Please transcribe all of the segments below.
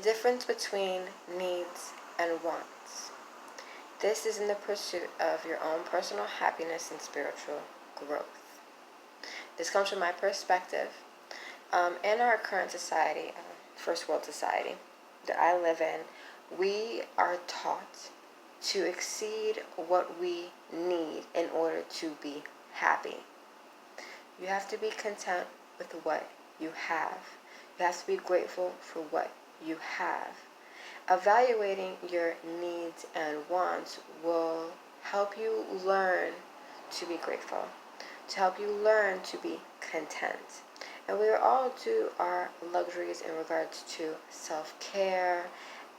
difference between needs and wants. This is in the pursuit of your own personal happiness and spiritual growth. This comes from my perspective. In our current society, first world society that I live in, we are taught to exceed what we need in order to be happy. You have to be content with what you have. You have to be grateful for what you have. Evaluating your needs and wants will help you learn to be grateful, to help you learn to be content. And we all do our luxuries in regards to self-care.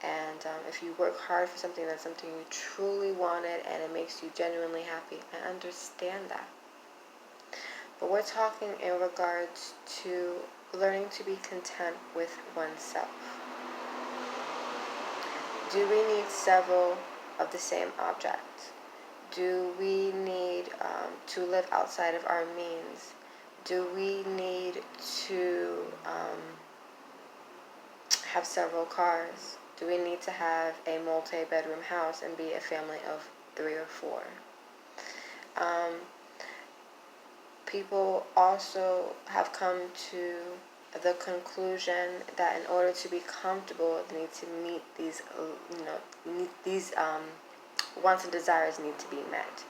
And if you work hard for something, that's something you truly wanted and it makes you genuinely happy. I understand that. But we're talking in regards to learning to be content with oneself. Do we need several of the same object? Do we need to live outside of our means? Do we need to have several cars? Do we need to have a multi-bedroom house and be a family of 3 or 4? People also have come to the conclusion that in order to be comfortable, they need to meet these, wants and desires need to be met.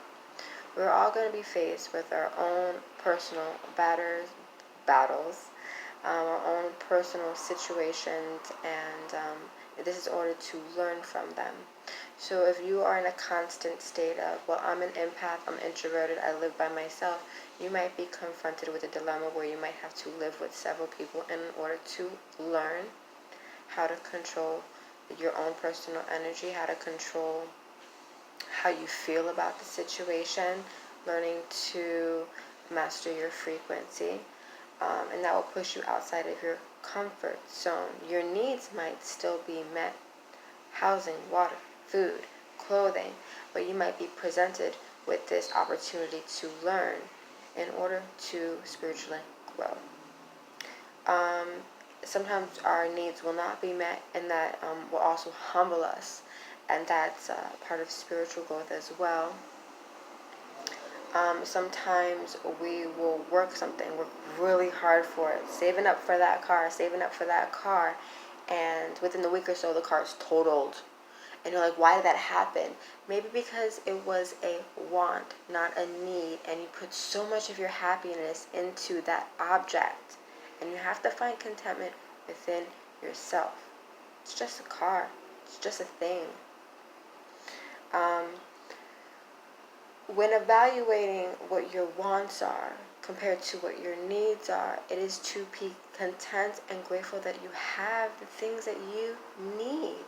We're all going to be faced with our own personal battles, our own personal situations, and this is in order to learn from them. So if you are in a constant state of, well, I'm an empath, I'm introverted, I live by myself, you might be confronted with a dilemma where you might have to live with several people in order to learn how to control your own personal energy, how to control how you feel about the situation, learning to master your frequency, and that will push you outside of your comfort zone. Your needs might still be met: housing, water, food, clothing, but you might be presented with this opportunity to learn in order to spiritually grow. Sometimes our needs will not be met, and that will also humble us, and that's part of spiritual growth as well. Sometimes we will work really hard for it, saving up for that car, and within a week or so the car is totaled. And you're like, why did that happen? Maybe because it was a want, not a need, and you put so much of your happiness into that object. And you have to find contentment within yourself. It's just a car. It's just a thing. When evaluating what your wants are compared to what your needs are, it is to be content and grateful that you have the things that you need.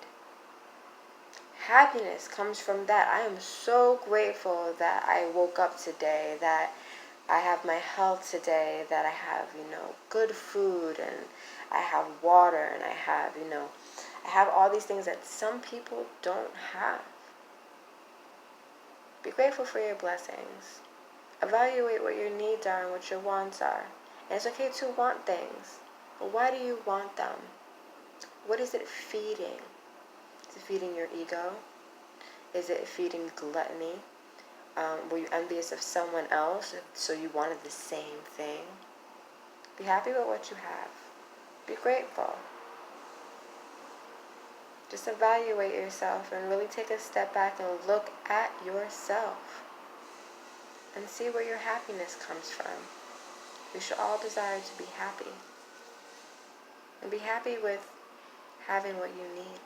Happiness comes from that. I am so grateful that I woke up today, that I have my health today, that I have, good food, and I have water, and I have all these things that some people don't have. Be grateful for your blessings. Evaluate what your needs are and what your wants are. And it's okay to want things, but why do you want them? What is it feeding? Is it feeding your ego? Is it feeding gluttony? Were you envious of someone else, so you wanted the same thing? Be happy with what you have. Be grateful. Just evaluate yourself and really take a step back and look at yourself and see where your happiness comes from. We should all desire to be happy. And be happy with having what you need.